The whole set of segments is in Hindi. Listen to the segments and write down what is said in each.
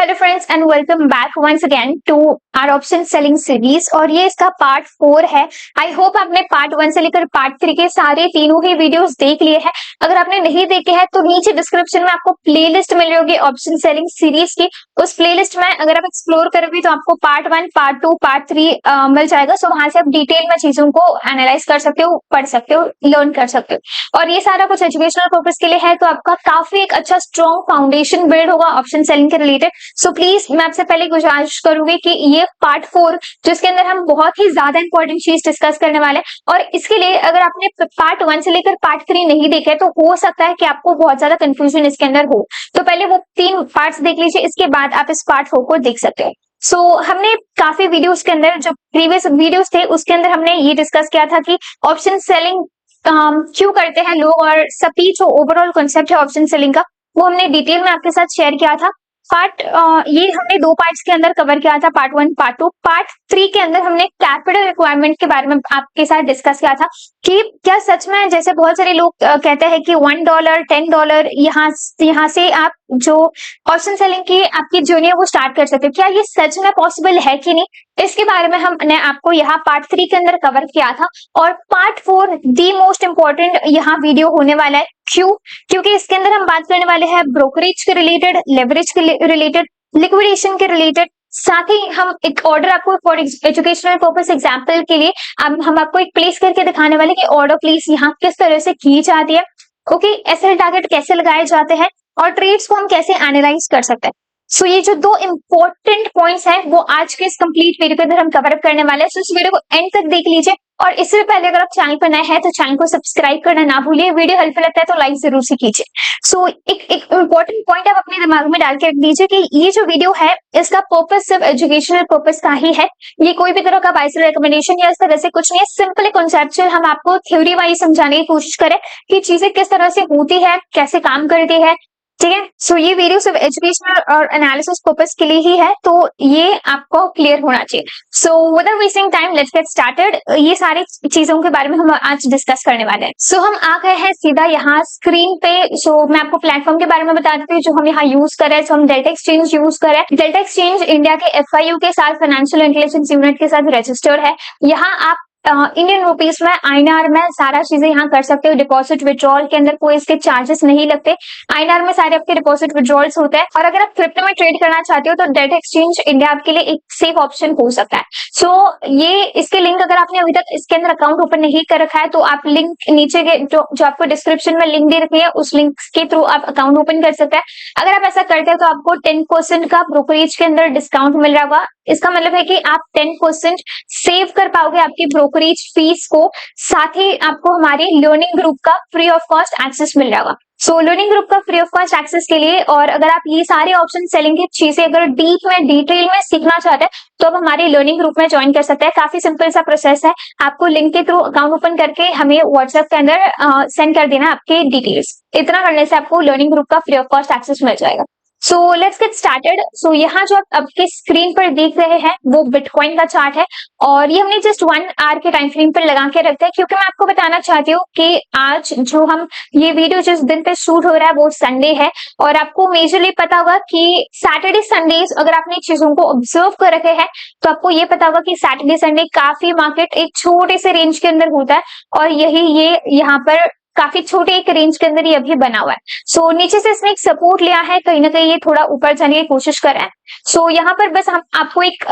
Hello friends and welcome back once again to our option selling series और ये इसका पार्ट 4 है। आई होप आपने पार्ट 1 से लेकर पार्ट 3 के सारे तीनों ही वीडियोस देख लिए हैं। अगर आपने नहीं देखे हैं तो नीचे डिस्क्रिप्शन में आपको प्लेलिस्ट मिल रही होगी ऑप्शन सेलिंग सीरीज की। उस प्लेलिस्ट में अगर आप एक्सप्लोर करोगे तो आपको पार्ट 1, पार्ट 2, पार्ट 3 मिल जाएगा। सो वहां से आप डिटेल में चीजों को एनालाइज कर सकते हो, पढ़ सकते हो, लर्न कर सकते हो और ये सारा कुछ एजुकेशनल पर्पज के लिए है। तो आपका काफी एक अच्छा स्ट्रॉन्ग फाउंडेशन बिल्ड होगा ऑप्शन सेलिंग के रिलेटेड। सो प्लीज मैं आपसे पहले गुजारिश करूंगी कि ये पार्ट 4 जिसके अंदर हम बहुत ही ज्यादा इंपॉर्टेंट चीज डिस्कस करने वाले हैं और इसके लिए अगर आपने पार्ट 1 से लेकर पार्ट 3 नहीं देखे तो हो सकता है कि आपको बहुत ज्यादा कंफ्यूजन इसके अंदर हो। तो पहले वो 3 पार्ट्स देख लीजिए, इसके बाद आप इस पार्ट 4 को देख सकते हो। सो हमने काफी वीडियोस के अंदर, जो प्रीवियस वीडियोस थे उसके अंदर हमने ये डिस्कस किया था कि ऑप्शन सेलिंग क्यों करते हैं लोग और सभी जो ओवरऑल कॉन्सेप्ट है ऑप्शन सेलिंग का वो हमने डिटेल में आपके साथ शेयर किया था। ये हमने 2 पार्ट्स के अंदर कवर किया था, पार्ट 1, पार्ट 2। पार्ट 3 के अंदर हमने कैपिटल रिक्वायरमेंट के बारे में आपके साथ डिस्कस किया था कि क्या सच में, जैसे बहुत सारे लोग कहते हैं कि $1, $10 यहाँ से आप जो ऑप्शन सेलिंग की आपकी जर्नी है वो स्टार्ट कर सकते हो, क्या ये सच में पॉसिबल है कि नहीं, इसके बारे में हमने आपको यहाँ पार्ट 3 के अंदर कवर किया था। और पार्ट 4 दी मोस्ट इंपॉर्टेंट यहाँ वीडियो होने वाला है। क्यों? क्योंकि इसके अंदर हम बात करने वाले हैं ब्रोकरेज के रिलेटेड, लेवरेज के रिलेटेड, लिक्विडेशन के रिलेटेड। साथ ही हम एक ऑर्डर आपको फॉर एजुकेशनल पर्पस एग्जाम्पल के लिए हम आपको एक प्लेस करके दिखाने वाले कि ऑर्डर प्लेस यहाँ किस तरह से की जाती है, ओके, एसएल टारगेट कैसे लगाए जाते हैं और ट्रेड्स को हम कैसे एनालाइज कर सकते हैं। सो ये जो 2 इंपॉर्टेंट पॉइंट्स हैं वो आज के इस कंप्लीट वीडियो के अंदर हम कवर अप करने वाले हैं। सो इस वीडियो को एंड तक देख लीजिए और इससे पहले अगर आप चैनल पर नए हैं तो चैनल को सब्सक्राइब करना ना भूलिए। वीडियो हेल्पफुल लगता है तो लाइक जरूर से कीजिए। सो एक इंपॉर्टेंट पॉइंट आप अपने दिमाग में डाल के रख दीजिए कि ये जो वीडियो है इसका पर्पस सिर्फ एजुकेशनल पर्पस का ही है। ये कोई भी तरह का बाइसल रिकमेंडेशन या इस तरह से कुछ नहीं है। सिंपली कॉन्सेप्चुअल हम आपको थ्योरी वाइज समझाने की कोशिश करें कि चीजें किस तरह से होती है, कैसे काम करती है, ठीक है। सो ये वीडियो सिर्फ एजुकेशनल और एनालिसिस पर्पस के लिए ही है, तो ये आपको क्लियर होना चाहिए। So without wasting time let's get started. ये सारी चीजों के बारे में हम आज डिस्कस करने वाले हैं। सो हम आ गए हैं सीधा यहाँ स्क्रीन पे। सो मैं आपको प्लेटफॉर्म के बारे में बता देती हूँ जो हम यहाँ यूज कर रहे हैं। हम डेल्टा एक्सचेंज यूज कर रहे हैं। डेल्टा एक्सचेंज इंडिया के FIU के साथ, फाइनेंशियल इंटेलिजेंस यूनिट के साथ रजिस्टर्ड है। यहाँ आप इंडियन रुपीस में, INR में सारा चीजें यहाँ कर सकते हो। डिपॉजिट विड्रॉल के अंदर कोई इसके चार्जेस नहीं लगते। INR में सारे आपके डिपॉजिट विड्रॉल्स होते हैं और अगर आप क्रिप्टो में ट्रेड करना चाहते हो तो डेल्टा एक्सचेंज इंडिया आपके लिए एक सेफ ऑप्शन हो सकता है। सो ये इसके लिंक, अगर आपने अभी तक इसके अंदर अकाउंट ओपन नहीं कर रखा है तो आप लिंक नीचे के जो आपको डिस्क्रिप्शन में लिंक दे रखी है उस लिंक के थ्रू आप अकाउंट ओपन कर सकते हैं। अगर आप ऐसा करते हैं तो आपको 10% का ब्रोकरेज के अंदर डिस्काउंट मिल रहा होगा। इसका मतलब है कि आप 10% सेव कर पाओगे आपकी ब्रोकरेज फीस को। साथ ही आपको हमारे लर्निंग ग्रुप का फ्री ऑफ कॉस्ट एक्सेस मिल रहा होगा। सो लर्निंग ग्रुप का फ्री ऑफ कॉस्ट एक्सेस के लिए, और अगर आप ये सारे ऑप्शन सेलिंग की चीजें अगर डीप में, डिटेल में सीखना चाहते हैं तो आप हमारे लर्निंग ग्रुप में ज्वाइन कर सकते हैं। काफी सिंपल सा प्रोसेस है। आपको लिंक के थ्रू अकाउंट ओपन करके हमें व्हाट्सएप के अंदर सेंड कर देना आपके डिटेल्स। इतना करने से आपको लर्निंग ग्रुप का फ्री ऑफ कॉस्ट एक्सेस मिल जाएगा। So let's get started. So यहाँ जो आप आपके स्क्रीन पर देख रहे हैं वो बिटकॉइन का चार्ट है और ये हमने जस्ट 1 आवर के टाइम फ्रेम पर लगा के रखते हैं क्योंकि मैं आपको बताना चाहती हूँ कि आज जो हम ये वीडियो जिस दिन पे शूट हो रहा है वो संडे है और आपको मेजरली पता होगा कि सैटरडे संडेज अगर आपने चीजों को ऑब्जर्व कर रखे हैं तो आपको ये पता होगा कि सैटरडे संडे काफी मार्केट एक छोटे से रेंज के अंदर होता है और यही ये यहाँ पर काफी छोटे एक रेंज के अंदर ये अभी बना हुआ है। सो नीचे से इसने एक सपोर्ट लिया है, कहीं ना कहीं ये थोड़ा ऊपर जाने की कोशिश कर रहा है। सो यहाँ पर बस हम आपको एक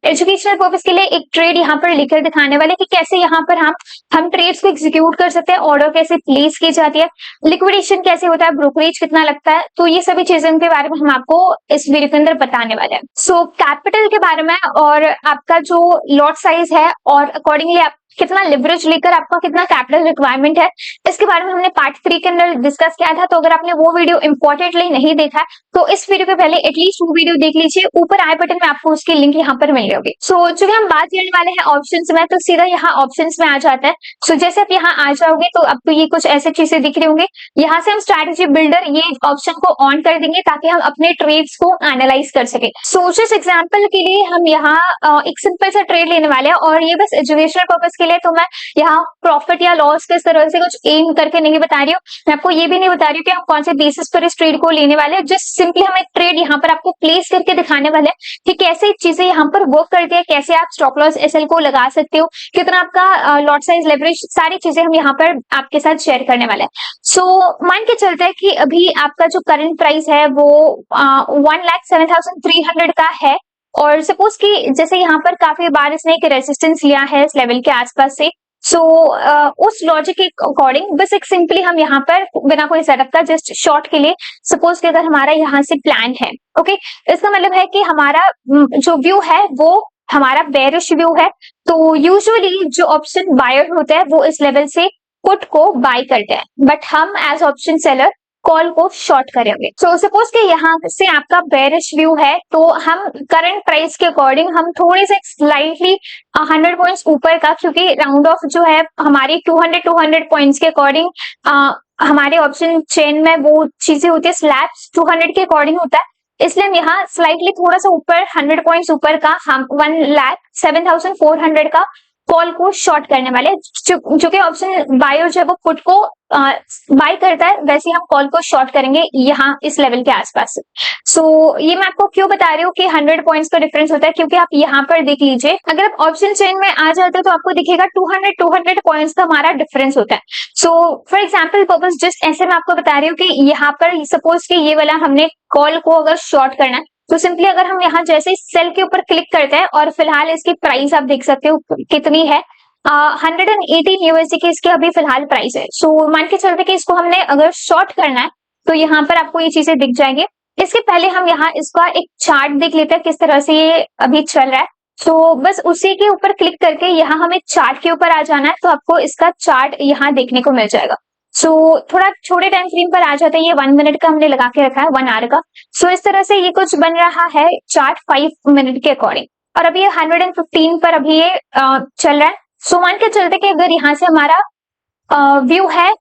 एजुकेशनल पर्पस के लिए एक ट्रेड यहाँ पर लिखकर दिखाने वाले कि कैसे यहाँ पर हम ट्रेड्स को एग्जीक्यूट कर सकते हैं, ऑर्डर कैसे प्लेस की जाती है, लिक्विडेशन कैसे होता है, ब्रोकरेज कितना लगता है। तो ये सभी चीजों के बारे में हम आपको इस वीडियो के अंदर बताने वाले हैं। सो कैपिटल के बारे में और आपका जो लॉट साइज है और अकॉर्डिंगली आप कितना लिवरेज लेकर आपका कितना कैपिटल रिक्वायरमेंट है, इसके बारे में हमने पार्ट 3 के अंदर डिस्कस किया था। तो अगर आपने वो वीडियो इंपॉर्टेंटली नहीं देखा है तो इस वीडियो के पहले एटलीस्ट वो वीडियो देख लीजिए। ऊपर आई बटन में आपको उसकी लिंक यहाँ पर मिल जाएगी। सो चूंकि हम बात करने वाले हैं ऑप्शंस में तो सीधा यहाँ ऑप्शंस में आ जाता है। सो जैसे आप यहाँ आ जाओगे तो आपको ये कुछ ऐसे चीजें दिख रही होंगी। यहाँ से हम स्ट्रैटेजी बिल्डर ये ऑप्शन को ऑन कर देंगे ताकि हम अपने ट्रेड्स को एनालाइज कर सके। सो जिस एग्जाम्पल के लिए हम यहाँ एक सिंपल सा ट्रेड लेने वाले हैं और ये बस एजुकेशनल पर्पज के लिए, तो मैं यहाँ प्रॉफिट या लॉस किस तरह से कुछ एम करके नहीं बता रही हूँ। मैं आपको ये भी नहीं बता रही हूँ कि हम कौन से बेसिस पर इस ट्रेड को लेने वाले हैं। जस्ट सिंपली हम एक ट्रेड यहाँ पर आपको प्लेस करके दिखाने वाले हैं कि कैसे चीजें यहाँ पर वर्क करती है, कैसे आप स्टॉप लॉस एसएल को लगा सकते हो, कितना आपका लॉट साइज, लेवरेज, सारी चीजें हम यहाँ पर आपके साथ शेयर करने वाले हैं। सो मान के चलते हैं कि अभी आपका जो करंट प्राइस है वो 1,07,300 का है, और सपोज कि जैसे यहाँ पर काफी बार इसने एक रेजिस्टेंस लिया है इस लेवल के आसपास से। सो उस लॉजिक के अकॉर्डिंग बस एक सिंपली हम यहाँ पर बिना कोई सेटअप का जस्ट शॉर्ट के लिए, सपोज कि अगर हमारा यहाँ से प्लान है, ओके, इसका मतलब है कि हमारा जो व्यू है वो हमारा बेरिश व्यू है। तो यूजुअली जो ऑप्शन बायर होते हैं वो इस लेवल से पुट को बाय करते हैं, बट हम एज ऑप्शन सेलर कॉल को शॉर्ट करेंगे। सो सपोज कि यहाँ से आपका बेरिश व्यू है, तो हम करंट प्राइस के अकॉर्डिंग हम थोड़े से स्लाइटली 100 पॉइंट्स ऊपर का, क्योंकि राउंड ऑफ जो है हमारी 200 पॉइंट्स के अकॉर्डिंग हमारे ऑप्शन चेन में वो चीजें होती है, स्लैब्स 200 के अकॉर्डिंग होता है, इसलिए हम यहाँ स्लाइटली थोड़ा सा ऊपर 100 पॉइंट्स ऊपर का हम 1,07,400 का कॉल को शॉर्ट करने वाले, जो कि ऑप्शन बायर जो है वो पुट को बाय करता है, वैसे हम कॉल को शॉर्ट करेंगे यहाँ इस लेवल के आसपास। सो ये मैं आपको क्यों बता रही हूँ कि 100 पॉइंट्स का डिफरेंस होता है, क्योंकि आप यहाँ पर देख लीजिए, अगर आप ऑप्शन चेन में आ जाते हैं तो आपको दिखेगा 200 पॉइंट्स का हमारा डिफरेंस होता है। So for example purpose just ऐसे मैं आपको बता रही हूँ कि यहाँ पर सपोज कि ये वाला हमने कॉल को अगर शॉर्ट करना है, तो सिंपली अगर हम यहाँ जैसे सेल के ऊपर क्लिक करते हैं, और फिलहाल इसकी प्राइस आप देख सकते हो कितनी है, 118 यूएसडी की इसकी अभी फिलहाल प्राइस है। सो मान के चलते कि इसको हमने अगर शॉर्ट करना है तो यहाँ पर आपको ये चीजें दिख जाएंगे। इसके पहले हम यहाँ इसका एक चार्ट देख लेते हैं किस तरह से ये अभी चल रहा है। तो बस उसी के ऊपर क्लिक करके यहाँ हमें चार्ट के ऊपर आ जाना है, तो आपको इसका चार्ट यहाँ देखने को मिल जाएगा। सो थोड़ा छोटे टाइम फ्रेम पर आ जाता है, ये 1 मिनट का हमने लगा के रखा है, 1 आवर का। सो इस तरह से ये कुछ बन रहा है चार्ट 5 मिनट के अकॉर्डिंग, और अभी ये 115 पर अभी ये चल रहा है। सो मान के चलते कि अगर यहाँ से हमारा व्यू है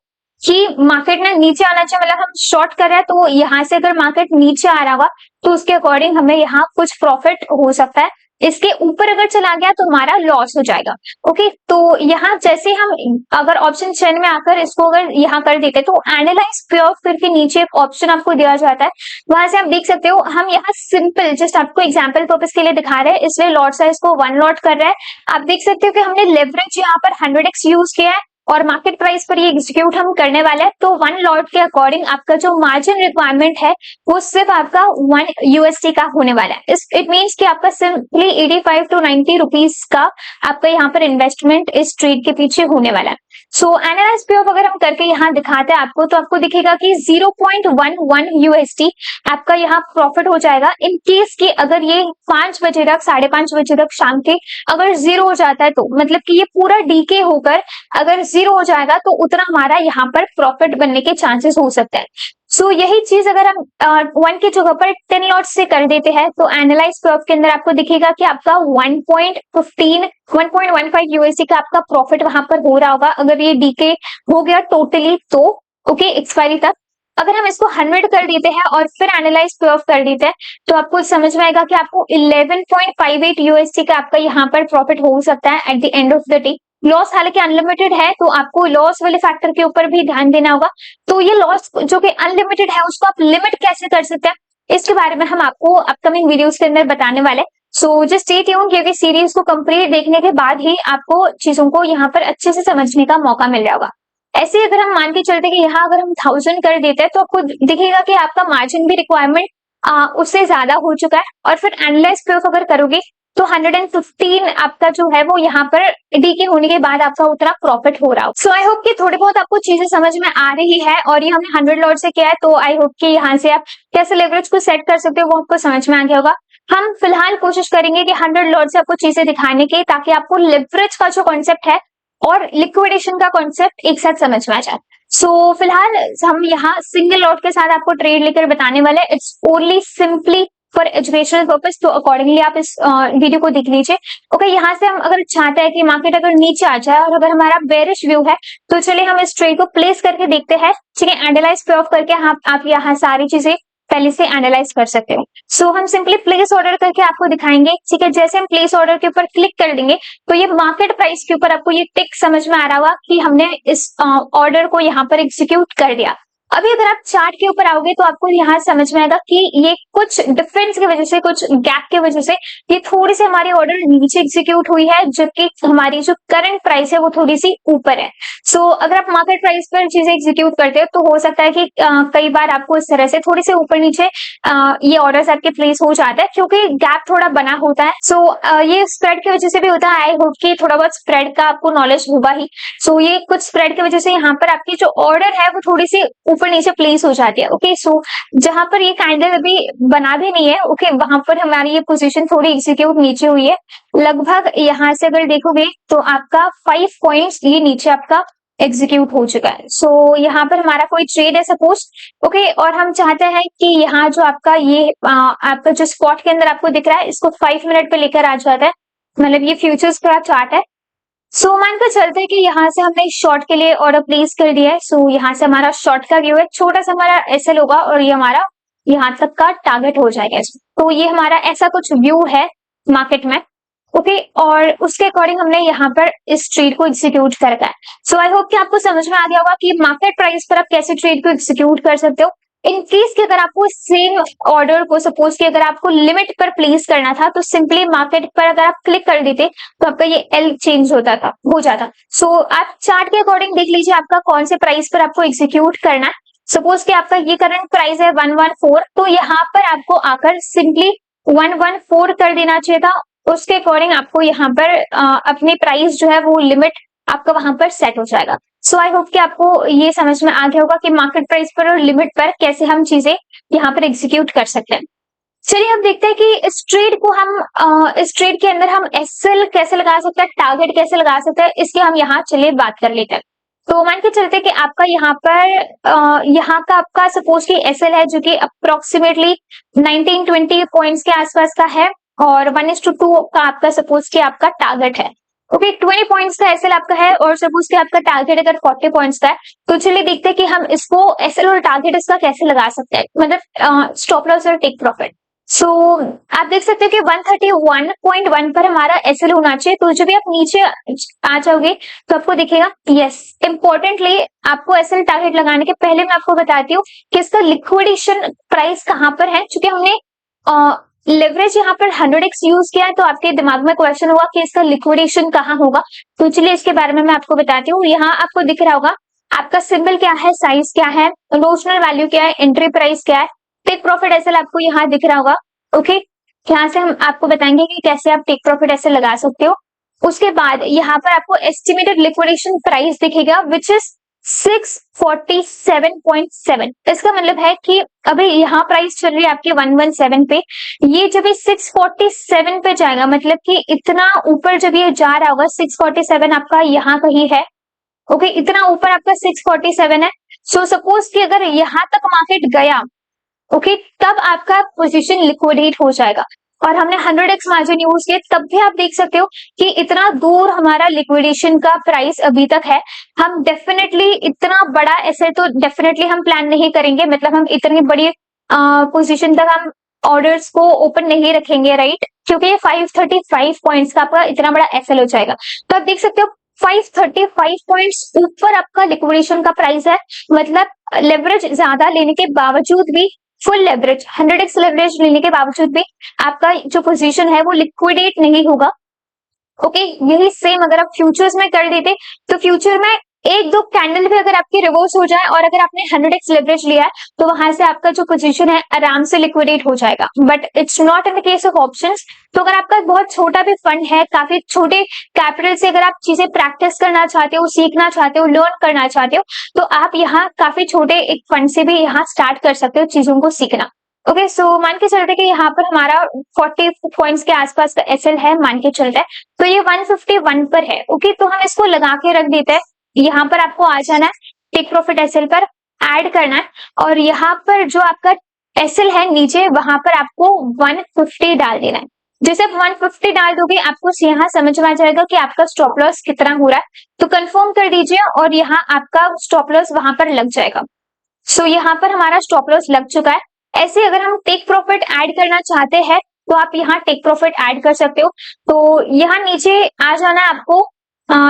कि मार्केट ने नीचे आना चाहिए, मतलब हम शॉर्ट कर रहे हैं, तो यहाँ से अगर मार्केट नीचे आ रहा होगा तो उसके अकॉर्डिंग हमें यहाँ कुछ प्रॉफिट हो सकता है। इसके ऊपर अगर चला गया तो हमारा लॉस हो जाएगा। ओके, तो यहाँ जैसे हम अगर ऑप्शन चेन में आकर इसको अगर यहाँ कर देते तो एनालाइज पे ऑफ करके नीचे एक ऑप्शन आपको दिया जाता है, वहां से आप देख सकते हो। हम यहाँ सिंपल जस्ट आपको एग्जांपल पर्पस के लिए दिखा रहे हैं, इसलिए लॉट साइज को 1 लॉट कर रहा है। आप देख सकते हो कि हमने लेवरेज यहाँ पर 100x यूज किया है, और मार्केट प्राइस पर ये एग्जीक्यूट हम करने वाले हैं। तो 1 लॉट के अकॉर्डिंग आपका जो मार्जिन रिक्वायरमेंट है वो सिर्फ आपका 1 यूएसडी का होने वाला है। इट मींस कि आपका सिंपली 85 to 90 रुपीस का आपका यहाँ पर इन्वेस्टमेंट इस ट्रेड के पीछे होने वाला है। सो एनालाइज पे ऑफ अगर हम करके यहाँ दिखाते हैं आपको, तो आपको दिखेगा कि 0.11 यूएसडी आपका यहाँ प्रॉफिट हो जाएगा। इन केस की अगर ये 5 बजे तक, 5:30 बजे तक शाम के अगर जीरो हो जाता है, तो मतलब कि ये पूरा डीके होकर अगर जीरो हो जाएगा तो उतना हमारा यहाँ पर प्रॉफिट बनने के चांसेस हो सकते हैं। सो यही चीज अगर हम 1 की जगह पर 10 लॉट से कर देते हैं, तो एनालाइज पे ऑफ के अंदर आपको दिखेगा कि आपका 1.15 यूएसडी का आपका प्रॉफिट वहां पर हो रहा होगा अगर ये डीके हो गया टोटली, तो ओके एक्सपायरी तक। अगर हम इसको 100 कर देते हैं और फिर एनालाइज पे ऑफ कर देते हैं, तो आपको समझ में आएगा कि आपको 11.58 यूएसडी का आपका यहाँ पर प्रॉफिट हो सकता है at the end of the day. Loss हालांकि अनलिमिटेड है, तो आपको लॉस वाले फैक्टर के ऊपर भी ध्यान देना होगा। तो ये लॉस जो कि अनलिमिटेड है उसको आप लिमिट कैसे कर सकते हैं, इसके बारे में हम आपको अपकमिंग वीडियोस के अंदर बताने वाले। सो जस्ट स्टे ट्यून, क्योंकि सीरीज को कंप्लीट देखने के बाद ही आपको चीजों को यहाँ पर अच्छे से समझने का मौका मिल रहा होगा। ऐसे अगर हम मान के चलते कि यहाँ अगर हम 1000 कर देते हैं, तो आपको दिखेगा कि आपका मार्जिन भी रिक्वायरमेंट उससे ज्यादा हो चुका है। और फिर एनालाइज पे ऑफ अगर करोगे तो 115 आपका जो है वो यहाँ पर डीके होने के बाद आपका उतना प्रॉफिट हो रहा हो। सो आई होप कि थोड़ी बहुत आपको चीजें समझ में आ रही है, और ये हमने 100 लॉट से किया है, तो आई होप कि यहाँ से आप कैसे लेवरेज को सेट कर सकते हो वो आपको समझ में आ गया होगा। हम फिलहाल कोशिश करेंगे कि 100 लॉट से आपको चीजें दिखाने की, ताकि आपको लेवरेज का जो कॉन्सेप्ट है और लिक्विडेशन का कॉन्सेप्ट एक साथ समझ में आ जाए। सो फिलहाल हम यहाँ सिंगल लॉट के साथ आपको ट्रेड लेकर बताने वाले, it's only simply for educational purpose, तो अकॉर्डिंगली आप इस वीडियो को देख लीजिए। ओके, यहाँ से हम अगर चाहते हैं कि मार्केट अगर नीचे आ जाए और अगर हमारा बेरिश व्यू है, तो चलिए हम इस ट्रेड को प्लेस करके देखते हैं। ठीक है, एनालाइज पे ऑफ करके आप यहाँ सारी चीजें पहले से एनालाइज कर सकते हो। सो हम सिंपली प्लेस ऑर्डर करके आपको दिखाएंगे, ठीक है। जैसे हम प्लेस ऑर्डर के ऊपर क्लिक कर देंगे तो ये मार्केट प्राइस के ऊपर आपको ये टिक समझ में आ रहा होगा कि हमने इस ऑर्डर को यहाँ पर एग्जीक्यूट कर दिया। अभी अगर आप चार्ट के ऊपर आओगे तो आपको यहाँ समझ में आएगा कि ये कुछ डिफरेंस की वजह से, कुछ गैप की वजह से ये थोड़ी सी हमारी ऑर्डर नीचे एग्जीक्यूट हुई है, जबकि हमारी जो करंट प्राइस है वो थोड़ी सी ऊपर है। सो अगर आप मार्केट प्राइस पर चीजें एग्जीक्यूट करते हो तो हो सकता है कि कई बार आपको इस तरह से थोड़ी सी ऊपर नीचे ये ऑर्डर्स आपके प्लेस हो जाता है, क्योंकि गैप थोड़ा बना होता है। सो ये स्प्रेड की वजह से भी होता है। आई होप कि थोड़ा बहुत स्प्रेड का आपको नॉलेज होगा ही। सो ये कुछ स्प्रेड की वजह से यहाँ पर आपकी जो ऑर्डर है वो थोड़ी सी ऊपर नीचे प्लेस हो जाती है। ओके, सो जहां पर ये कैंडल अभी बना भी नहीं है, ओके, वहां पर हमारी ये पोजीशन थोड़ी एग्जीक्यूट नीचे हुई है। लगभग यहाँ से अगर देखोगे तो आपका 5 पॉइंट्स ये नीचे आपका एग्जीक्यूट हो चुका है। सो यहाँ पर हमारा कोई ट्रेड है सपोज, ओके, और हम चाहते हैं कि यहाँ जो आपका ये आपका जो स्पॉट के अंदर आपको दिख रहा है इसको 5 मिनट पे लेकर आ जाता है, मतलब ये फ्यूचर्स का चार्ट है। सो मानकर चलते हैं कि यहाँ से हमने शॉर्ट के लिए ऑर्डर प्लेस कर दिया है। सो यहाँ से हमारा शॉर्ट का व्यू है, छोटा सा हमारा एसएल होगा और ये हमारा यहाँ तक का टारगेट हो जाएगा। तो ये हमारा ऐसा कुछ व्यू है मार्केट में, ओके, और उसके अकॉर्डिंग हमने यहाँ पर इस ट्रेड को एग्जीक्यूट करना है। सो आई होप कि आपको समझ में आ गया होगा कि मार्केट प्राइस पर आप कैसे ट्रेड को एग्जीक्यूट कर सकते हो। इन केस कि अगर आपको सेम ऑर्डर को सपोज कि अगर आपको लिमिट पर प्लेस करना था तो सिंपली मार्केट पर अगर आप क्लिक कर देते तो आपका ये एल चेंज हो जाता। सो आप चार्ट के अकॉर्डिंग देख लीजिए आपका कौन से प्राइस पर आपको एग्जीक्यूट करना है। सपोज कि आपका ये करंट प्राइस है 114, तो यहाँ पर आपको आकर सिंपली 114 कर देना चाहिए था। उसके अकॉर्डिंग आपको यहाँ पर अपनी प्राइस जो है वो लिमिट आपका वहां पर सेट हो जाएगा। सो आई होप कि आपको ये समझ में आ गया होगा कि मार्केट प्राइस पर और लिमिट पर कैसे हम चीजें यहाँ पर एग्जीक्यूट कर सकते हैं। चलिए अब देखते हैं कि इस ट्रेड को हम इस ट्रेड के अंदर हम एसएल कैसे लगा सकते हैं, टारगेट कैसे लगा सकते हैं, इसकी हम यहाँ चलिए बात कर लेते हैं। तो मान के चलते कि आपका यहाँ पर यहाँ का आपका सपोज कि एसएल है जो कि अप्रोक्सीमेटली 19-20 पॉइंट्स के आसपास का है और 1:2 का आपका सपोज कि आपका टारगेट है। ओके, 20 पॉइंट्स का एसएल आपका है और सपोज कि आपका टारगेट अगर 40 पॉइंट्स का है, तो चलिए देखते हैं कि हम इसको एसएल और टारगेट इसका कैसे लगा सकते हैं, मतलब स्टॉप लॉस और टेक प्रॉफिट। सो आप देख सकते हो कि 131.1 पर हमारा एसएल होना चाहिए। तो जब भी आप नीचे आ जाओगे तो आपको दिखेगा, यस, इंपॉर्टेंटली आपको एसएल टारगेट लगाने के पहले मैं आपको बताती हूँ कि इसका लिक्विडेशन प्राइस कहाँ पर है। क्योंकि हमने लेवरेज यहाँ पर 100x यूज किया है तो आपके दिमाग में क्वेश्चन होगा कि इसका लिक्विडेशन कहाँ होगा। तो चलिए इसके बारे में मैं आपको बताती हूँ। यहाँ आपको दिख रहा होगा आपका सिंबल क्या है, साइज क्या है, नोशनल वैल्यू क्या है, एंट्री प्राइस क्या है, टेक प्रॉफिट एसएल आपको यहाँ दिख रहा होगा। ओके, यहाँ से हम आपको बताएंगे कि कैसे आप टेक प्रॉफिट एसएल लगा सकते हो। उसके बाद यहाँ पर आपको एस्टिमेटेड लिक्विडेशन प्राइस दिखेगा विच इज 647.7। इसका मतलब है कि अभी यहाँ प्राइस चल रही है आपकी 117 पे, ये जब ये 647 पे जाएगा, मतलब कि इतना ऊपर जब ये जा रहा होगा, 647 आपका यहाँ कहीं है। ओके, इतना ऊपर आपका 647 है। सो सपोज कि अगर यहाँ तक मार्केट गया, ओके, तब आपका पोजीशन लिक्विडेट हो जाएगा। और हमने 100x मार्जिन यूज किया, तब भी आप देख सकते हो कि इतना दूर हमारा लिक्विडेशन का प्राइस अभी तक है। हम डेफिनेटली इतना बड़ा ऐसे तो डेफिनेटली हम प्लान नहीं करेंगे, मतलब हम इतनी बड़ी पोजीशन तक हम ऑर्डर्स को ओपन नहीं रखेंगे, राइट, क्योंकि ये 535 पॉइंट्स का आपका इतना बड़ा एसएल हो जाएगा। तो आप देख सकते हो 535 पॉइंट्स ऊपर आपका लिक्विडेशन का प्राइस है, मतलब लेवरेज ज्यादा लेने के बावजूद भी, फुल लेवरेज 100x लेवरेज लेने के बावजूद भी आपका जो पोजीशन है वो लिक्विडेट नहीं होगा। ओके, यही सेम अगर आप फ्यूचर्स में कर देते तो फ्यूचर में एक दो कैंडल भी अगर आपकी रिवर्स हो जाए और अगर आपने 100x लेवरेज लिया है तो वहां से आपका जो पोजीशन है आराम से लिक्विडेट हो जाएगा। But it's not in the case of options. तो अगर आपका बहुत छोटा भी फंड है, काफी छोटे कैपिटल से अगर आप चीजें प्रैक्टिस करना चाहते हो, सीखना चाहते हो, लर्न करना चाहते हो, तो आप यहाँ काफी छोटे एक फंड से भी यहाँ स्टार्ट कर सकते हो चीजों को सीखना। ओके, सो मान के चलते कि यहाँ पर हमारा 40 पॉइंट्स के आसपास का एसएल है, मान के चलते हैं, तो ये 151 पर है। ओके, तो हम इसको लगा के रख देते हैं। यहाँ पर आपको आ जाना है, टेक प्रॉफिट एसएल पर ऐड करना है और यहाँ पर जो आपका एसएल है नीचे, वहां पर आपको 150 डाल देना है। जैसे आप 150 डाल दोगे आपको यहाँ समझ में आ जाएगा कि आपका स्टॉप लॉस कितना हो रहा है, तो कंफर्म कर दीजिए और यहाँ आपका स्टॉप लॉस वहां पर लग जाएगा। सो यहाँ पर हमारा स्टॉप लॉस लग चुका है। ऐसे अगर हम टेक प्रॉफिट ऐड करना चाहते हैं तो आप यहाँ टेक प्रॉफिट ऐड कर सकते हो। तो यहाँ नीचे आ जाना है आपको।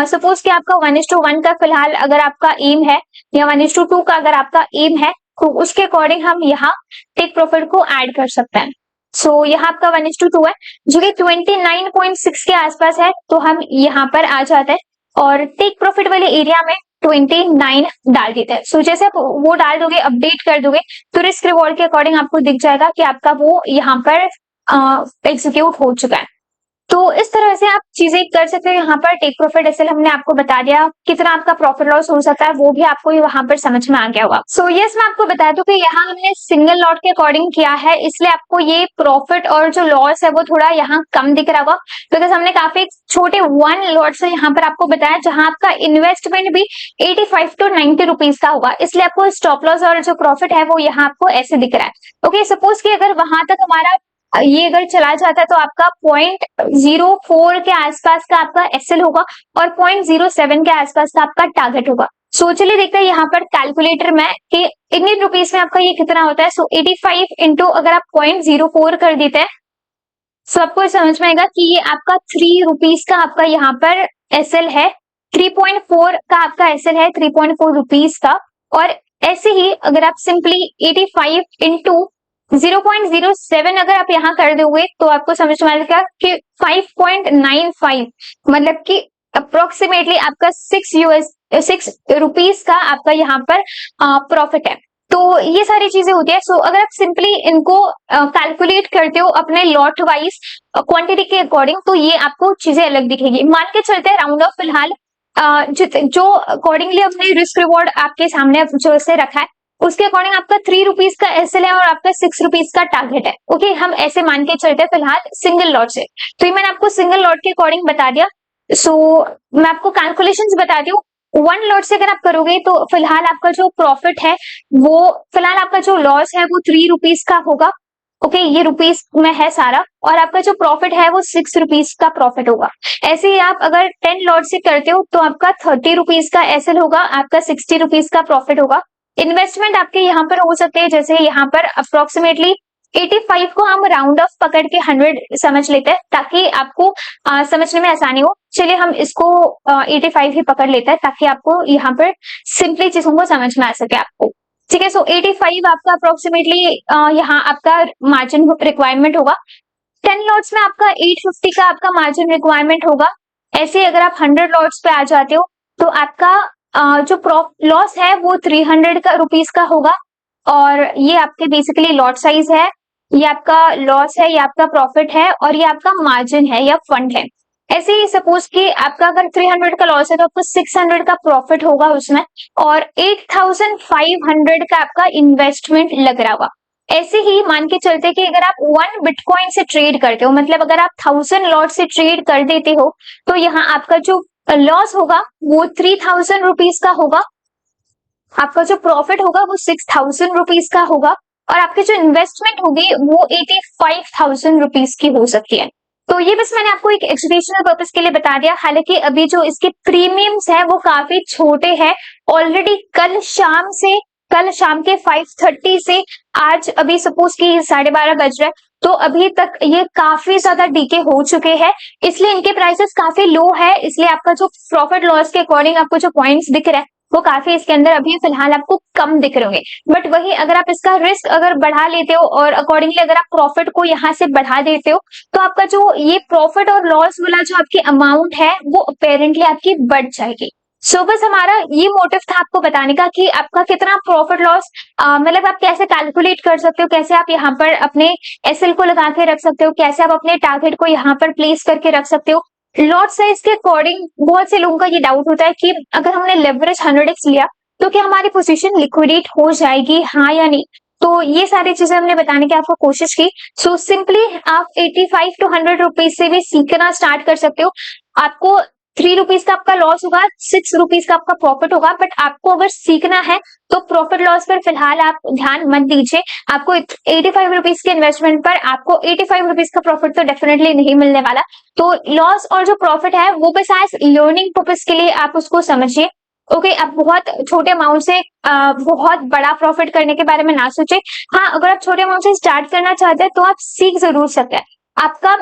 सपोज कि आपका 1:1 का फिलहाल अगर आपका एम है या 1:2 का अगर आपका एम है तो उसके अकॉर्डिंग हम यहाँ टेक प्रॉफिट को ऐड कर सकते हैं। सो यहाँ आपका 1:2 है जो कि 29.6 के आसपास है, तो हम यहाँ पर आ जाते हैं और टेक प्रॉफिट वाले एरिया में 29 डाल देते हैं। सो जैसे आप वो डाल दोगे, अपडेट कर दोगे, तो रिस्क रिवॉर्ड के अकॉर्डिंग आपको दिख जाएगा कि आपका वो यहाँ पर एग्जीक्यूट हो चुका है। तो इस तरह से आप चीजें कर सकते हो। यहाँ पर टेक प्रॉफिट एसएल हमने आपको बता दिया, कितना आपका प्रॉफिट लॉस हो सकता है वो भी आपको वहां पर समझ में आ गया होगा। सो यस, मैं आपको बता दूं कि यहाँ हमने सिंगल लॉट के अकॉर्डिंग किया है, इसलिए आपको ये प्रॉफिट और जो लॉस है वो थोड़ा यहाँ कम दिख रहा होगा, बिकॉज हमने काफी छोटे 1 लॉट से यहाँ पर आपको बताया जहां आपका इन्वेस्टमेंट भी 85 to 90 रुपीज का होगा, इसलिए आपको स्टॉप लॉस और जो प्रॉफिट है वो यहाँ आपको ऐसे दिख रहा है। ओके, सपोज कि अगर वहां तक हमारा ये अगर चला जाता है तो आपका 0.04 के आसपास का आपका एसएल होगा और 0.07 के आसपास का आपका टारगेट होगा। सो चलिए देखते हैं यहाँ पर कैलकुलेटर में कि इंडियन रुपीस में आपका ये कितना होता है। सो 85 इंटू अगर आप 0.04 कर देते हैं तो आपको समझ में आएगा कि ये आपका 3 रुपीस का आपका यहाँ पर एसएल है, 3.4 का आपका एसएल है, 3.4 रुपीस का। और ऐसे ही अगर आप सिंपली 85 इंटू 0.07 अगर आप यहाँ कर दोगे तो आपको समझ में आएगा कि 5.95 मतलब कि अप्रोक्सीमेटली आपका 6 रुपीस का आपका यहाँ पर प्रॉफिट है। तो ये सारी चीजें होती है। सो अगर आप सिंपली इनको कैलकुलेट करते हो अपने लॉट वाइज क्वांटिटी के अकॉर्डिंग तो ये आपको चीजें अलग दिखेगी। मान के चलते हैं राउंड ऑफ फिलहाल जो अकॉर्डिंगली अपने रिस्क रिवॉर्ड आपके सामने जो से रखा है उसके अकॉर्डिंग आपका 3 रुपीस का एसएल है और आपका 6 रुपीस का टारगेट है। ओके, हम ऐसे मान के चलते हैं फिलहाल सिंगल लॉट से। तो ये मैंने आपको सिंगल लॉट के अकॉर्डिंग बता दिया। सो मैं आपको कैलकुलेशंस बताती हूँ। 1 लॉट से अगर आप करोगे तो फिलहाल आपका जो प्रॉफिट है वो फिलहाल आपका जो लॉस है वो 3 रुपीस का होगा। ओके, ये रुपीस में है सारा, और आपका जो प्रॉफिट है वो 6 रुपीस का प्रॉफिट होगा। ऐसे ही आप अगर 10 लॉट से करते हो तो आपका 30 रुपीस का एसएल होगा, आपका 60 रुपीस का प्रॉफिट होगा। इन्वेस्टमेंट आपके यहाँ पर हो सकते हैं, जैसे यहाँ पर अप्रोक्सीमेटली 85 को हम राउंड ऑफ पकड़ के 100 समझ लेते हैं ताकि आपको समझने में आसानी हो। चलिए हम इसको 85 ही पकड़ लेते हैं ताकि आपको यहाँ पर सिंपली चीजों को समझ में आ सके आपको। ठीक है, सो 85 आपका अप्रोक्सीमेटली यहाँ आपका मार्जिन रिक्वायरमेंट होगा। 10 लॉट्स में आपका 850 का आपका मार्जिन रिक्वायरमेंट होगा। ऐसे अगर आप 100 लॉट्स पे आ जाते हो तो आपका जो लॉस है वो 300 का रुपीस का होगा। और ये आपके बेसिकली लॉट साइज है, ये आपका लॉस है, ये आपका प्रॉफिट है और ये आपका मार्जिन है या फंड है। ऐसे ही सपोज कि आपका अगर 300 का लॉस है तो आपको 600 का प्रॉफिट होगा उसमें और 8500 का आपका इन्वेस्टमेंट लग रहा होगा। ऐसे ही मान के चलते कि अगर आप 1 बिटकॉइन से ट्रेड करते हो, मतलब अगर आप 1000 लॉट से ट्रेड कर देते हो तो यहाँ आपका जो लॉस होगा वो 3000 रुपीस का होगा, आपका जो प्रॉफिट होगा वो 6000 रुपीस का होगा और आपकी जो इन्वेस्टमेंट होगी वो 85,000 रुपीस की हो सकती है। तो ये बस मैंने आपको एक एजुकेशनल पर्पस के लिए बता दिया। हालांकि अभी जो इसके प्रीमियम्स है वो काफी छोटे हैं। ऑलरेडी कल शाम के 5:30 से आज अभी सपोज कि 12:30 बज रहा है तो अभी तक ये काफी ज्यादा डीके हो चुके हैं, इसलिए इनके प्राइसेस काफी लो है। इसलिए आपका जो प्रॉफिट लॉस के अकॉर्डिंग आपको जो पॉइंट्स दिख रहे हैं वो काफी इसके अंदर अभी फिलहाल आपको कम दिख रहे होंगे। बट वही अगर आप इसका रिस्क अगर बढ़ा लेते हो और अकॉर्डिंगली अगर आप प्रॉफिट को यहाँ से बढ़ा देते हो तो आपका जो ये प्रॉफिट और लॉस वाला जो आपकी अमाउंट है वो अपेरेंटली आपकी बढ़ जाएगी। सो बस हमारा ये मोटिव था आपको बताने का कि आपका कितना प्रॉफिट लॉस मतलब आप कैसे कैलकुलेट कर सकते हो, कैसे आप यहाँ पर अपने एसएल को लगा के रख सकते हो, कैसे आप अपने टारगेट को यहाँ पर प्लेस करके रख सकते हो। लॉट साइज के अकॉर्डिंग बहुत से लोगों का ये डाउट होता है कि अगर हमने लेवरेज 100x लिया तो क्या हमारी पोजीशन लिक्विडेट हो जाएगी, हाँ या नहीं। तो ये सारी चीजें हमने बताने की आपको कोशिश की। सो सिंपली आप 85 to 100 रुपीज से भी सीखना स्टार्ट कर सकते हो। आपको 3 रुपीज का आपका लॉस होगा, 6 रुपीज का आपका प्रॉफिट होगा, बट आपको अगर सीखना है तो प्रॉफिट लॉस पर फिलहाल आप ध्यान मत दीजिए। आपको 85 रुपीज के इन्वेस्टमेंट पर आपको 85 रुपीज का प्रॉफिट तो डेफिनेटली नहीं मिलने वाला। तो लॉस और जो प्रॉफिट है वो बस एज लर्निंग पर्पस के लिए आप उसको समझिए। ओके, आप बहुत छोटे अमाउंट से बहुत बड़ा प्रॉफिट करने के बारे में ना सोचे। हाँ, अगर आप छोटे अमाउंट से स्टार्ट करना चाहते हैं तो आप सीख जरूर सकते हैं। आपका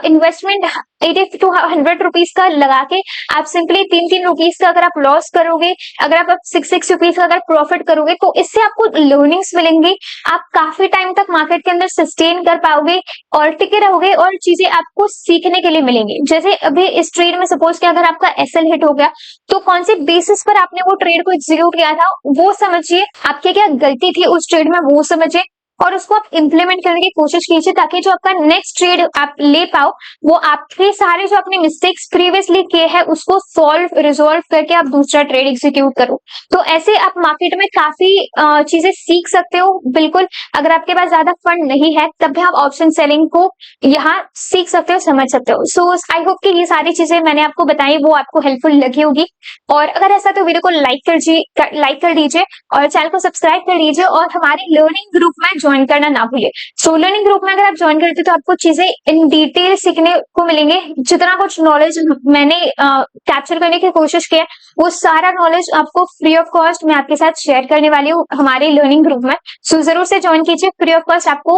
इन्वेस्टमेंट 80 to 100 रुपीज का लगा के आप सिंपली 3-3 रुपीज का अगर आप लॉस करोगे, अगर आप 6-6 रुपीज का अगर प्रॉफिट करोगे तो इससे आपको लर्निंग्स मिलेंगी। आप काफी टाइम तक मार्केट के अंदर सस्टेन कर पाओगे और टिके रहोगे और चीजें आपको सीखने के लिए मिलेंगी। जैसे अभी इस ट्रेड में सपोज कि अगर आपका एसएल हिट हो गया तो कौन से बेसिस पर आपने वो ट्रेड को एग्जीक्यूट किया था वो समझिए, आपकी क्या गलती थी उस ट्रेड में वो समझिए और उसको आप इंप्लीमेंट करने की कोशिश कीजिए ताकि जो आपका नेक्स्ट ट्रेड आप ले पाओ वो आपके सारे जो आपने मिस्टेक्स प्रीवियसली किए हैं उसको रिजॉल्व करके आप दूसरा ट्रेड एग्जीक्यूट करो। तो ऐसे आप मार्केट में काफी चीजें सीख सकते हो। बिल्कुल, अगर आपके पास ज्यादा फंड नहीं है तब भी आप ऑप्शन सेलिंग को यहाँ सीख सकते हो, समझ सकते हो। सो आई होप कि ये सारी चीजें मैंने आपको बताई वो आपको हेल्पफुल लगी होगी और अगर ऐसा तो वीडियो को लाइक कर दीजिए और चैनल को सब्सक्राइब कर लीजिए और हमारे लर्निंग ग्रुप में ज्वाइन करना ना भूलिए। सो लर्निंग ग्रुप में अगर आप ज्वाइन करते तो आपको चीजें इन डिटेल सीखने को मिलेंगे। जितना कुछ नॉलेज मैंने कैप्चर करने की कोशिश की है वो सारा नॉलेज आपको फ्री ऑफ कॉस्ट मैं आपके साथ शेयर करने वाली हूँ हमारे लर्निंग ग्रुप में। सो जरूर से ज्वाइन कीजिए, फ्री ऑफ कॉस्ट आपको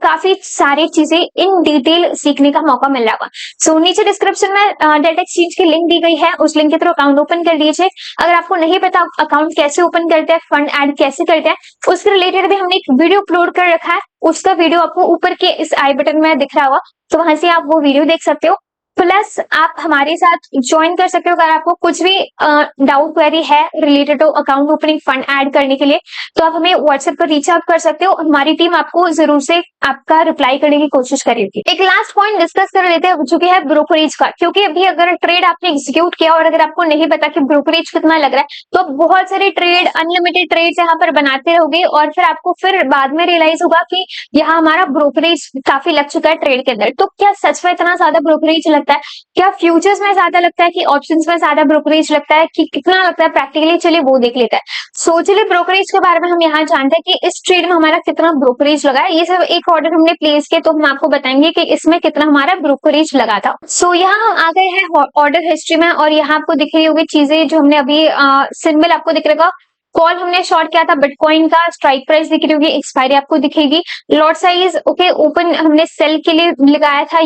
काफी सारी चीजें इन डिटेल सीखने का मौका मिल रहा होगा। सो नीचे डिस्क्रिप्शन में डेल्टा एक्सचेंज की लिंक दी गई है, उस लिंक के थ्रू अकाउंट ओपन कर लीजिए। अगर आपको नहीं पता अकाउंट कैसे ओपन करते हैं, फंड ऐड कैसे करते हैं, उसके रिलेटेड भी हमने एक वीडियो अपलोड कर रखा है। उसका वीडियो आपको ऊपर के इस आई बटन में दिख रहा होगा, तो वहां से आप वो वीडियो देख सकते हो। प्लस आप हमारे साथ ज्वाइन कर सकते हो अगर आपको कुछ भी डाउट क्वेरी है related to account opening, fund add करने के लिए, तो आप हमें व्हाट्सएप पर रीच आउट कर सकते हो। हमारी टीम आपको जरूर से आपका रिप्लाई करने की कोशिश करेगी। एक लास्ट पॉइंट डिस्कस कर लेते हैं जो कि है ब्रोकरेज का, क्योंकि अभी अगर ट्रेड आपने एग्जीक्यूट किया और अगर आपको नहीं पता कि ब्रोकरेज कितना लग रहा है तो आप बहुत सारे ट्रेड, अनलिमिटेड ट्रेड यहाँ पर बनाते रहोगे और फिर आपको फिर बाद में रियलाइज होगा कि यहाँ हमारा ब्रोकरेज काफी लग चुका है ट्रेड के अंदर। तो क्या सच में इतना ज्यादा ब्रोकरेज लगता है? क्या फ्यूचर्स में ज्यादा लगता है कि ऑप्शंस में ज्यादा ब्रोकरेज लगता है कि कितना लगता है प्रैक्टिकली? चलिए वो देख लेते हैं। सो चलिए ब्रोकरेज के बारे में हम यहाँ जानते हैं कि इस ट्रेड में हमारा कितना ब्रोकरेज लगा है। ये सब एक ऑर्डर हमने प्लेस किया तो हम आपको बताएंगे कि इसमें कितना हमारा ब्रोकरेज लगा था। सो यहाँ हम आ गए हैं ऑर्डर हिस्ट्री में और यहाँ आपको दिख रही होगी चीजें जो हमने अभी सिंबल आपको दिख रहेगा। कॉल हमने शॉर्ट किया था बिटकॉइन का, स्ट्राइक प्राइस दिख रही होगी, एक्सपायरी आपको दिखेगी, लॉट साइज ओके, ओपन हमने सेल के लिए लगाया था।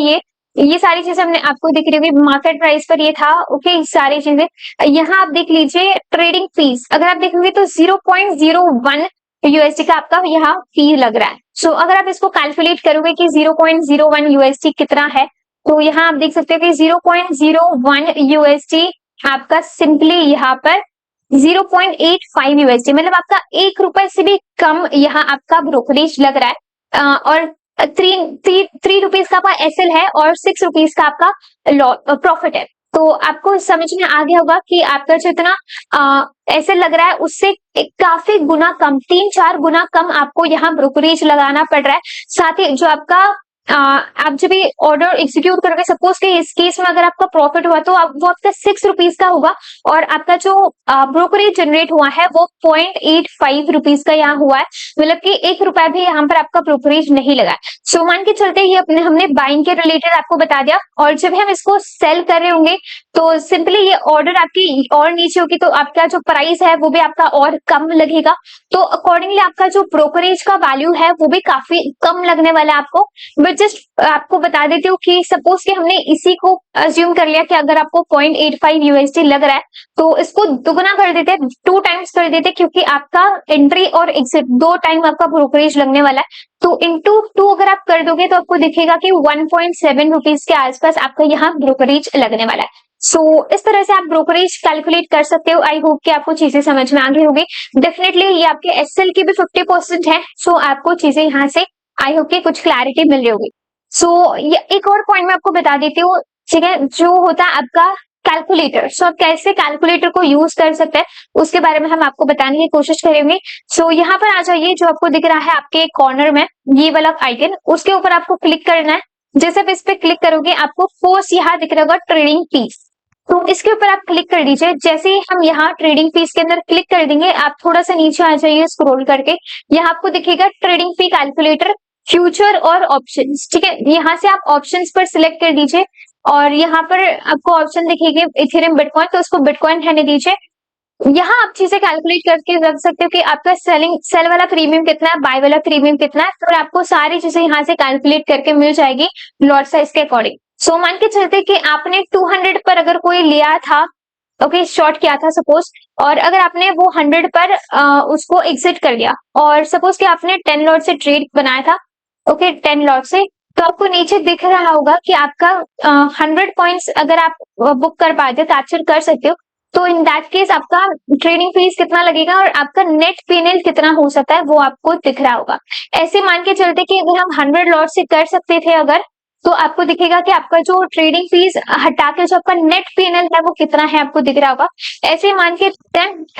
ये सारी चीजें हमने आपको दिख रही होगी, मार्केट प्राइस पर ये था ओके, सारी चीजें। यहाँ आप देख लीजिए ट्रेडिंग फीस, अगर आप देखेंगे तो 0.01 यूएसडी का आपका यहाँ फी लग रहा है। सो अगर आप इसको कैलकुलेट करोगे कि 0.01 यूएसडी कितना है तो यहाँ आप देख सकते हो कि 0.01 यूएसडी आपका सिंपली यहाँ पर 0.85 यूएसडी, मतलब आपका 1 रुपए से भी कम यहाँ आपका ब्रोकरेज लग रहा है। और 3 रुपीज का आपका एसएल है और 6 रुपीज का आपका प्रॉफिट है। तो आपको समझ में आ गया होगा कि आपका जो इतना एसएल लग रहा है उससे काफी गुना कम, 3-4 गुना कम आपको यहाँ ब्रोकरेज लगाना पड़ रहा है। साथ ही जो आपका आप जब भी ऑर्डर एग्जीक्यूट करोगे, सपोज कि इस केस में अगर आपका प्रॉफिट हुआ तो वो आपका 6 रुपीज का होगा और आपका जो ब्रोकरेज जनरेट हुआ है वो 0.85 रुपीज का यहाँ हुआ है, मतलब कि 1 रुपया भी यहाँ पर आपका ब्रोकरेज नहीं लगा। सो मान के चलते ही हमने बाइंग के रिलेटेड आपको बता दिया और जब हम इसको सेल कर रहे होंगे तो सिंपली ये ऑर्डर आपकी और नीचे होगी तो आपका जो प्राइस है वो भी आपका और कम लगेगा। तो अकॉर्डिंगली आपका जो ब्रोकरेज का वैल्यू है वो भी काफी कम लगने वाला है आपको। बट जस्ट आपको बता देती हूँ कि सपोज कि हमने इसी को अज्यूम कर लिया कि अगर आपको 0.85 यूएसडी लग रहा है तो इसको दुगना कर देते, 2 टाइम्स कर देते, क्योंकि आपका एंट्री और एग्जिट 2 टाइम आपका ब्रोकरेज लगने वाला है। तो इंटू 2 अगर आप कर दोगे तो आपको दिखेगा कि 1.7 रुपीज के आसपास आपका यहाँ ब्रोकरेज लगने वाला है। सो इस तरह से आप ब्रोकरेज कैलकुलेट कर सकते हो। आई होप कि आपको चीजें समझ में आ गई होगी। डेफिनेटली ये आपके एसएल की भी 50% है। सो आपको चीजें यहाँ से आई होप कि कुछ क्लैरिटी मिल रही होगी। सो एक और पॉइंट मैं आपको बता देती हूँ, ठीक है, जो होता है आपका कैलकुलेटर। सो आप कैसे कैलकुलेटर को यूज कर सकते हैं उसके बारे में हम आपको बताने की कोशिश करेंगे। सो यहाँ पर आ जाइए, जो आपको दिख रहा है आपके कॉर्नर में ये वाला आइकन, उसके ऊपर आपको क्लिक करना है। जैसे आप इस पे क्लिक करोगे आपको फोर्स यहाँ दिख रहा होगा ट्रेडिंग फीस, तो इसके ऊपर आप क्लिक कर दीजिए। जैसे ही हम यहाँ ट्रेडिंग फीस के अंदर क्लिक कर देंगे आप थोड़ा सा नीचे आ जाइए स्क्रॉल करके, यहाँ आपको दिखेगा ट्रेडिंग फी कैलकुलेटर, फ्यूचर और ऑप्शंस, ठीक है। यहाँ से आप ऑप्शंस पर सिलेक्ट कर दीजिए और यहाँ पर आपको ऑप्शन दिखेगी इथेरियम बिटकॉइन, तो उसको बिटकॉइन रहने दीजिए। यहाँ आप चीजें कैलकुलेट करके रख सकते हो कि आपका सेल वाला प्रीमियम कितना है, बाय वाला प्रीमियम कितना है, फिर आपको सारी चीजें यहाँ से कैलकुलेट करके मिल जाएगी लॉट साइज के अकॉर्डिंग। सो मान के चलते कि आपने 200 पर अगर कोई लिया था, ओके, शॉर्ट किया था सपोज, और अगर आपने वो 100 पर उसको एग्जिट कर लिया, और सपोज कि आपने 10 लॉट से ट्रेड बनाया था, ओके, 10 लॉट से, तो आपको नीचे दिख रहा होगा कि आपका 100 पॉइंट्स अगर आप बुक कर पाते हो, कैप्चर कर सकते हो, तो इन दैट केस आपका ट्रेडिंग फीस कितना लगेगा और आपका नेट पीएनएल कितना हो सकता है वो आपको दिख रहा होगा। ऐसे मान के चलते कि अगर हम 100 लॉट से कर सकते थे अगर, तो आपको दिखेगा कि आपका जो ट्रेडिंग फीस हटा के जो आपका नेट पीएनएल है वो कितना है आपको दिख रहा होगा। ऐसे मान के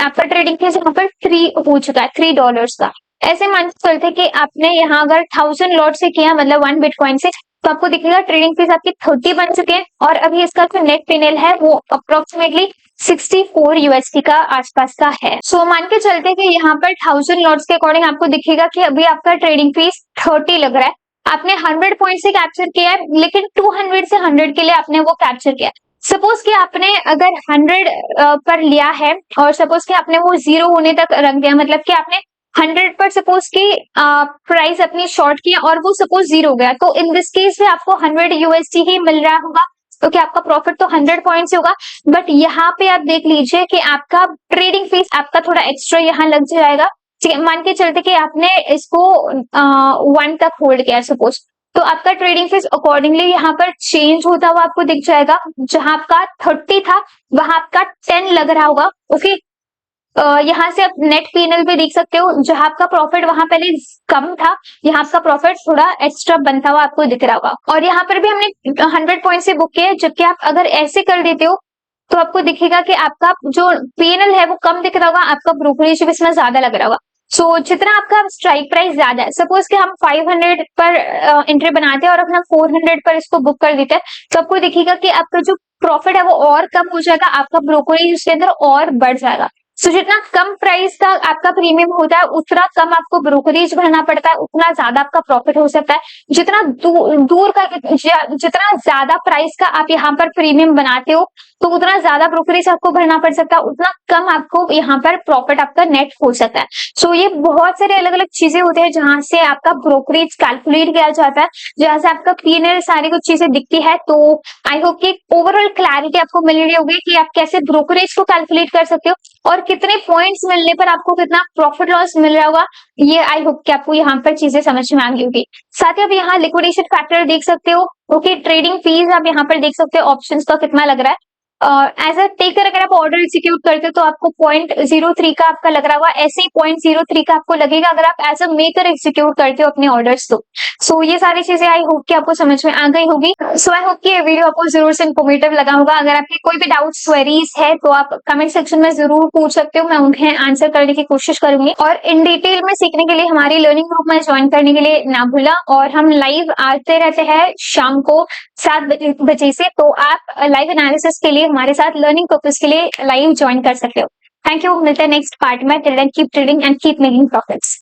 आपका ट्रेडिंग फीस यहाँ पर 3 हो चुका है, $3 का। ऐसे मान के चलते कि आपने यहाँ अगर 1000 लॉट से किया, मतलब 1 बिटकॉइन से, तो आपको दिखेगा ट्रेडिंग फीस आपकी 30 बन चुके हैं, और अभी इसका जो नेट पीएनएल है वो अप्रोक्सीमेटली 64 यूएसडी का आसपास का है। सो मान के चलते कि यहाँ पर 1000 लॉट्स के अकॉर्डिंग आपको दिखेगा कि अभी आपका ट्रेडिंग फीस 30 लग रहा है। आपने 100 पॉइंट से कैप्चर किया है, लेकिन 200 से 100 के लिए आपने वो कैप्चर किया। सपोज कि आपने अगर 100 पर लिया है, और सपोज कि आपने वो 0 होने तक रख दिया, मतलब कि आपने 100 पर सपोज की प्राइस अपनी शॉर्ट किया और वो सपोज 0 हो गया, तो इन दिस केस में आपको 100 यूएसडी ही मिल रहा होगा, क्योंकि आपका प्रॉफिट तो 100 पॉइंट से होगा। बट यहाँ पे आप देख लीजिए कि आपका ट्रेडिंग फीस आपका थोड़ा एक्स्ट्रा यहाँ लग जाएगा। मान के चलते कि आपने इसको 1 तक होल्ड किया सपोज, तो आपका ट्रेडिंग फीस अकॉर्डिंगली यहाँ पर चेंज होता हुआ आपको दिख जाएगा। जहां आपका 30 था वहां आपका 10 लग रहा होगा, ओके। यहाँ से आप नेट पीएनएल भी देख सकते हो, जहां आपका प्रॉफिट वहां पहले कम था, यहाँ आपका प्रॉफिट थोड़ा एक्स्ट्रा बनता हुआ आपको दिख रहा होगा। और यहाँ पर भी हमने 100 पॉइंट से बुक किया, जबकि आप अगर ऐसे कर देते हो तो आपको दिखेगा कि आपका जो पीएनएल है वो कम दिख रहा होगा, आपका ब्रोकरेज भी इसमें ज्यादा लग रहा होगा। सो जितना आपका स्ट्राइक प्राइस ज्यादा है, सपोज कि हम 500 पर एंट्री बनाते हैं और अपना 400 पर इसको बुक कर देते हैं, तो आपको दिखेगा कि आपका जो प्रॉफिट है वो और कम हो जाएगा, आपका ब्रोकरेज उसके अंदर और बढ़ जाएगा। सो जितना कम प्राइस का आपका प्रीमियम होता है, उतना कम आपको ब्रोकरेज भरना पड़ता है, उतना ज्यादा आपका प्रॉफिट हो सकता है। जितना दूर का जितना ज्यादा प्राइस का आप यहाँ पर प्रीमियम बनाते हो, तो उतना ज्यादा ब्रोकरेज आपको भरना पड़ सकता है, उतना कम आपको यहाँ पर प्रॉफिट आपका नेट हो सकता है। सो ये बहुत सारे अलग अलग चीजें होते हैं जहां से आपका ब्रोकरेज कैलकुलेट किया जाता है, जहां से आपका पीएनएल सारी कुछ चीजें दिखती है। तो आई होप कि ओवरऑल क्लैरिटी आपको मिल रही होगी कि आप कैसे ब्रोकरेज को कैलकुलेट कर सकते हो और कितने पॉइंट्स मिलने पर आपको कितना प्रॉफिट लॉस मिल रहा होगा। ये आई होप कि आपको यहाँ पर चीजें समझ में आ गई होगी। साथ ही आप यहाँ लिक्विडेशन फैक्टर देख सकते हो, ओके। ट्रेडिंग फीस आप यहाँ पर देख सकते हो, ऑप्शंस का कितना लग रहा है। एज अ टेकर अगर आप ऑर्डर एग्जीक्यूट करते हो तो आपको 0.03 का आपका लग रहा होगा, ऐसे ही 0.03 का आपको लगेगा अगर आप एज अ मेकर एग्जीक्यूट करते हो अपने ऑर्डर्स तो। सो ये सारी चीजें आई होप कि आपको समझ में आ गई होगी। सो आई होप कि ये वीडियो आपको जरूर से इन्फॉर्मेटिव लगा होगा। अगर आपके कोई भी डाउट्स क्वेरीज है तो आप कमेंट सेक्शन में जरूर पूछ सकते हो, मैं उन्हें आंसर करने की कोशिश करूंगी। और इन डिटेल में सीखने के लिए हमारी लर्निंग ग्रुप में ज्वाइन करने के लिए ना भूला। और हम लाइव आते रहते हैं शाम को 7 बजे से, तो आप लाइव एनालिसिस के लिए हमारे साथ लर्निंग पर्पस के लिए लाइव ज्वाइन कर सकते हो। थैंक यू, मिलते हैं नेक्स्ट पार्ट में। Till then keep trading and keep making profits.